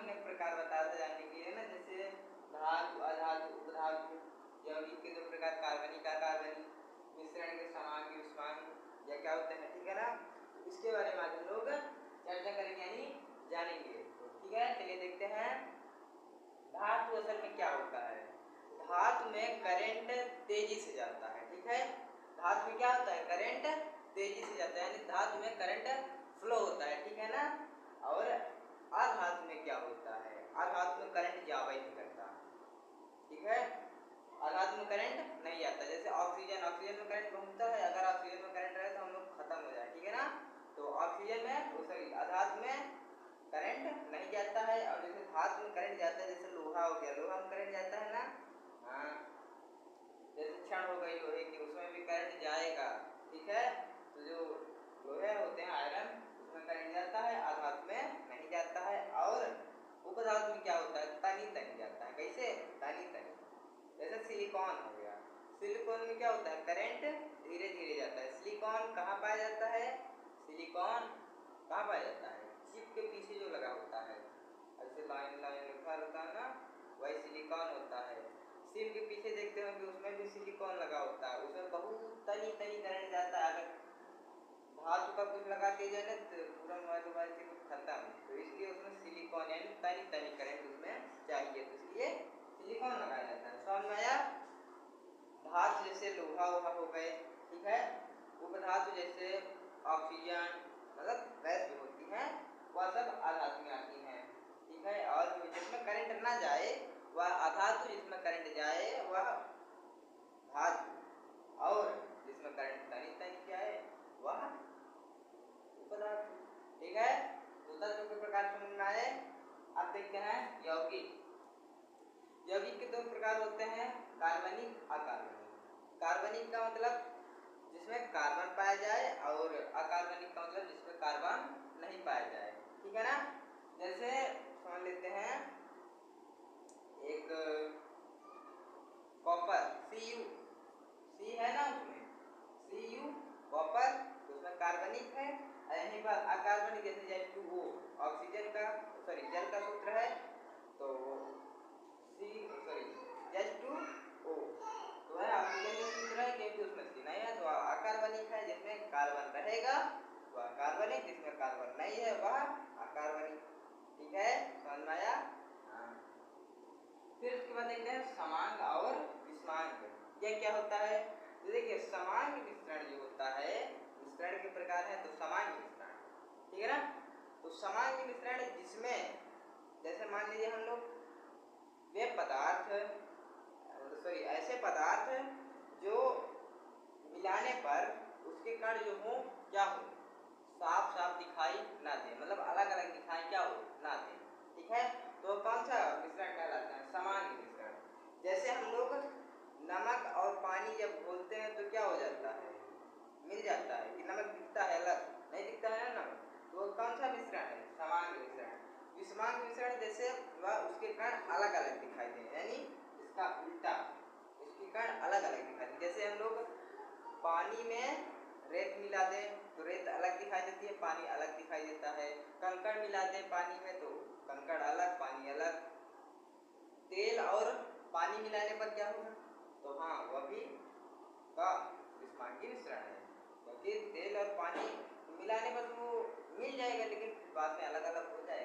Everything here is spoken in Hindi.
हमने प्रकार बताया था जानने के लिए ना, जैसे धातु, अधातु, उपधातु, यौगिक के 2 प्रकार, कार्बनिक, अकार्बनिक, मिश्रण के समांगी, विषमांगी, या क्या होते हैं, ठीक है ना। तो इसके बारे में आज हम लोग चर्चा करेंगे यानी जानेंगे। तो ठीक है, चलिए देखते हैं धातु असल में क्या होता है। धातु में करंट तेजी से जाता है, ठीक है। धातु में क्या होता है, करंट तेजी से जाता है, यानी धातु में करंट फ्लो होता है, ठीक है ना। और अधातु में क्या होता है, अधातु में करंट जावा ही नहीं करता, ठीक है। अधातु में करंट नहीं जाता, जैसे ऑक्सीजन, ऑक्सीजन में करंट घूमता है, अगर ऑक्सीजन में करंट रहे तो हम लोग खत्म हो जाए, ठीक है ना। तो ऑक्सीजन में, सॉरी, अधातु में करंट नहीं जाता है। और जैसे धातु में करंट जाता है, जैसे लोहा हो गया, लोहा में करंट जाता है ना, हाँ, जैसे छड़ हो गई लोहे की, उसमें भी करंट जाएगा, ठीक है। तो जो लोहे होते हैं आयरन, उसमें करंट जाता है, अधातु में नहीं जाता है। और उपधातु में क्या होता है, तनी तनी जाता है, कैसे, तनी तनी, जैसे सिलिकॉन हो गया, सिलिकॉन में क्या होता है, करंट धीरे धीरे जाता है। सिलिकॉन कहाँ पाया जाता है, सिलिकॉन कहाँ पाया जाता है, चिप के पीछे जो लगा होता है, ऐसे लाइन लाइन लिखा रहता है ना, वही सिलिकॉन होता है। सिर के पीछे देखते होंगे, उसमें भी सिलिकॉन लगा होता है, उसमें बहुत तनी तनी करंट जाता है। अगर धातु का कुछ लगा दिया जाए ना तो पूरा मोबाइल से कुछ खत्म। तो इसलिए उसमें सिलिकॉन यानी तनी तनी करंट उसमें चाहिए, तो इसलिए सिलिकॉन लगाया जाता है। समझ में आया। धातु जैसे लोहा वोहा हो गए, ठीक है। उपधातु जैसे ऑक्सीजन, मतलब गैस जो होती है, वह सब अधातु में आती हैं, ठीक है। और जिसमें करंट ना जाए वह अधातु, जिसमें करंट जाए वह धातु, और जिसमें करंट तनी तनी जाए वह उपधातु, ठीक है। तो तत्व के प्रकार समझ में आए। अब देखते हैं यौगिक। यौगिक के 2 प्रकार होते हैं, कार्बनिक, अकार्बनिक। कार्बनिक का मतलब जिसमें कार्बन पाया जाए, और अकार्बनिक का मतलब जिसमें कार्बन नहीं पाया जाए, ठीक है ना। जैसे समझ लेते हैं एक कॉपर, Cu, सी है ना उसमें, Cu कॉपर, उसमें कार्बनिक है। और यहीं पर अकार्बनिक, जैसे H2O ऑक्सीजन का, सॉरी, जल का सूत्र है, तो H2O तो है ऑक्सीजन का सूत्र है, क्योंकि उसमें सी नहीं है। तो अकार्बनिक है, जिसमें कार्बन रहेगा वह कार्बनिक, जिसमें कार्बन नहीं है वह अकार्बनिक, ठीक है। समझ में आया। हाँ। फिर उसके बाद देखते हैं समांग और विषमांग। यह क्या होता है, तो देखिए समांग मिश्रण जो होता है, मिश्रण के प्रकार है, तो समांग मिश्रण, ठीक है ना। तो समांग मिश्रण जिसमें, जैसे मान लीजिए हम लोग वे पदार्थ, सॉरी, ऐसे पदार्थ जो मिलाने पर उसके कण जो हो क्या हो, साफ साफ दिखाई ना दे, मतलब अलग अलग दिखाई क्या हो ना दे, ठीक है। तो कौन सा मिश्रण कहलाता है, समांग मिश्रण। जैसे हम लोग नमक और पानी जब घोलते हैं तो क्या हो जाता है, मिल जाता है, कि नमक दिखता है अलग, नहीं दिखता है ना नमक, तो कौन सा मिश्रण है, समांग मिश्रण। विषमांग मिश्रण जैसे वह उसके कण अलग अलग दिखाई दे, यानी इसका उल्टा, इसके कण अलग अलग दिखाई दे। जैसे हम लोग पानी में रेत मिला दें तो रेत अलग दिखाई देती है, पानी अलग दिखाई देता है। कंकड़ मिला दें पानी में तो कंकड़ अलग, पानी अलग। तेल और पानी मिलाने पर क्या होगा, तो हाँ, वह भी का विषमांगी मिश्रण है, क्योंकि तेल और पानी मिलाने पर वो मिल जाएगा, लेकिन बाद में अलग अलग हो जाएगा।